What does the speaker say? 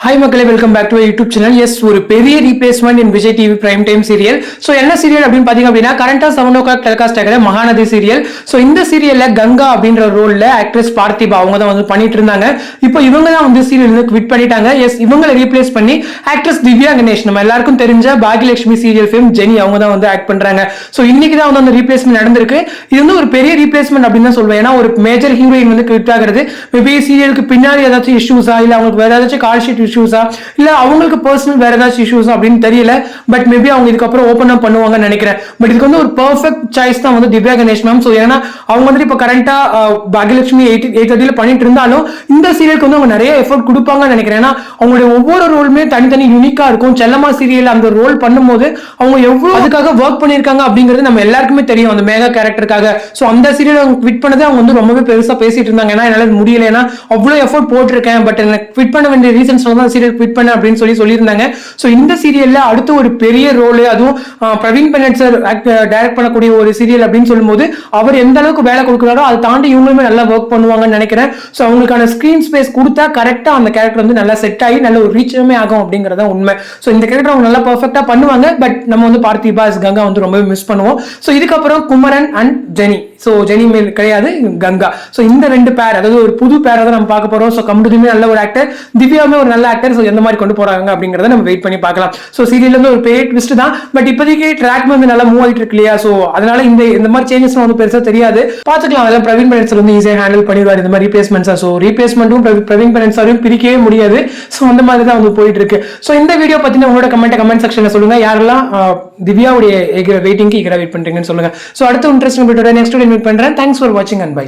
Hi மக்களே, welcome back to YouTube channel. Yes, ஒரு பெரிய replacement in Vijay TV prime time serial. So என்ன serial அப்படின்னு பார்த்தீங்க அப்படின்னா, கரண்டா 7 o'clock டெலிகாஸ்ட் ஆகிற மகாநதி சீரியல். ஸோ இந்த சீரியல்ல கங்கா அப்படின்ற ரோல்ல ஆக்ட்ரஸ் பார்த்திபா அவங்க தான் வந்து பண்ணிட்டு இருந்தாங்க. இப்போ இவங்க தான் வந்து சீரியல் குவிட் பண்ணிட்டாங்க. எஸ், இவங்களை ரீப்ளேஸ் பண்ணி ஆக்ட்ரஸ் திவ்யா கணேஷ், நம்ம எல்லாருக்கும் தெரிஞ்ச பாகியலட்சுமி சீரியல் ஃபேம் ஜெனி, அவங்க தான் வந்து ஆக்ட் பண்றாங்க. ஸோ இன்னைக்கு தான் வந்து அந்த ரீப்ளேஸ்மெண்ட் நடந்திருக்கு. இது வந்து ஒரு பெரிய ரீப்ளேஸ்மெண்ட் அப்படின்னு தான் சொல்வேன். ஏன்னா ஒரு மேஜர் ஹீரோயின் வந்து குவிட் ஆகிறது மேபி சீரியலுக்கு பின்னாடி ஏதாச்சும் இஷ்யூஸா, இல்லை அவங்களுக்கு வேற ஏதாச்சும் கால் ஷீட் இஷ்யூஸா, இல்ல அவங்களுக்கு பர்சனல் வேற ஏதாச்சும் இஷ்யூஸ் அப்படின்னு தெரியல. பட் மேபி அவங்க இதுக்கப்புறம் ஓப்பன் அப் பண்ணுவாங்கன்னு நினைக்கிறேன். பட் இதுக்கு வந்து ஒரு பெர்ஃபெக்ட் சாய்ஸ் தான் வந்து திவ்யா கணேஷ் மேம். ஸோ ஏன்னா அவங்க வந்து இப்போ கரண்டா பாகியலட்சுமி 8:30 பண்ணிட்டு இருந்தாலும் இந்த சீரியலுக்கு வந்து அவங்க நிறைய எஃபர்ட் கொடுப்பாங்கன்னு நினைக்கிறேன். ஏன்னா அவங்களுடைய ஒவ்வொரு ரோலுமே தனித்தனி யூனிக்கா இருக்கும். செல்லம்மா சீரியல் அந்த ரோல் பண்ணும்போது அவங்க எவ்வளவு அதுக்காக ஒர்க் பண்ணிருக்காங்க அப்படிங்கிறது நம்ம எல்லாருக்குமே தெரியும், அந்த மேகா கேரக்டருக்காக. ஸோ அந்த சீரியல் அவங்க குவிட் பண்ணதை அவங்க வந்து ரொம்பவே பெருசா பேசிட்டு இருந்தாங்க. ஏன்னா என்னால முடியல, ஏன்னா அவ்வளவு எஃபர்ட் போட்டிருக்கேன், பட் எனக்கு குவிட் பண்ண வேண்டிய ரீசன்ஸ் வந்து சீரியல் குவிட் பண்ண அப்படின்னு சொல்லியிருந்தாங்க. சோ இந்த சீரியல்ல அடுத்து ஒரு பெரிய ரோல், அதுவும் பிரவீன் பெனட் சார் டைரக்ட் பண்ணக்கூடிய ஒரு சீரியல் அப்படின்னு சொல்லும்போது அவர் எந்த அளவுக்கு வேலை கொடுக்குறாரோ அதை தாண்டி இவங்களுமே நல்லா ஒர்க் பண்ணுவாங்கன்னு நினைக்கிறேன். சோ அவங்களுக்கான ஸ்கிரீன் ஸ்பேஸ் கொடுத்தா கரெக்டா அந்த கேரக்டர் வந்து நல்லா செட் ஆகி நல்ல ஒரு ரீச்சுமே ஆகும் அப்படிங்கறத உண்மை. சோ இந்த கேரக்டர் அவங்க நல்லா பெர்ஃபெக்ட்டா பண்ணுவாங்க. பட் நம்ம வந்து பார்த்திபா கங்கா வந்து ரொம்பவே மிஸ் பண்ணுவோம். சோ இதுக்கப்புறம் Kumaran and Jenny, so Jenny மேல் கிடையாது, கங்கா. சோ இந்த ரெண்டு பேர், அதாவது ஒரு புது பேரை தான் நம்ம பார்க்க போறோம். சோ கம்ப்ளீட்லி நல்ல ஒரு ஆக்டர், திவ்யாவுமே ஒரு நல்ல ஆக்டர். சோ எந்த மாதிரி கொண்டு போறாங்க அப்படிங்கறத நம்ம வெயிட் பண்ணி பார்க்கலாம். சோ சீரியல்ல வந்து ஒரு பெரிய ட்விஸ்ட் தான், பட் இப்போதைக்கு ட்ராக் வந்து நல்லா மூவ் ஆயிட்டு இருக்கு இல்லையா. சோ அதனால இந்த மாதிரி சேஞ்சஸ் வந்து பெருசா தெரியாது, பாத்துக்கலாம். அதெல்லாம் பிரவீன் பெனட் சார் வந்து ஈஸியா ஹேண்டில் பண்ணிடுவார் இந்த மாதிரி ரீப்ளேஸ்மெண்ட்ஸா. சோ ரீப்ளேஸ்மெண்ட்டும் பிரவீன் பெனட் சாரையும் பிரிக்கவே முடியாது. சோ அந்த மாதிரி தான் வந்து போயிட்டு இருக்கு. சோ இந்த வீடியோ பத்தின உங்களோட கமெண்ட் செக்ஷன்ல சொல்லுங்க. யாரெல்லாம் திவ்யாவுடைய வெயிட்டிங்க்கு வெயிட் பண்றீங்கன்னு சொல்லுங்க. சோ அடுத்த இன்ட்ரெஸ்டிங் வீடியோட நெக்ஸ்ட் மீட் பண்றேன். தேங்க்ஸ் ஃபார் வாட்சிங் அண்ட் பை.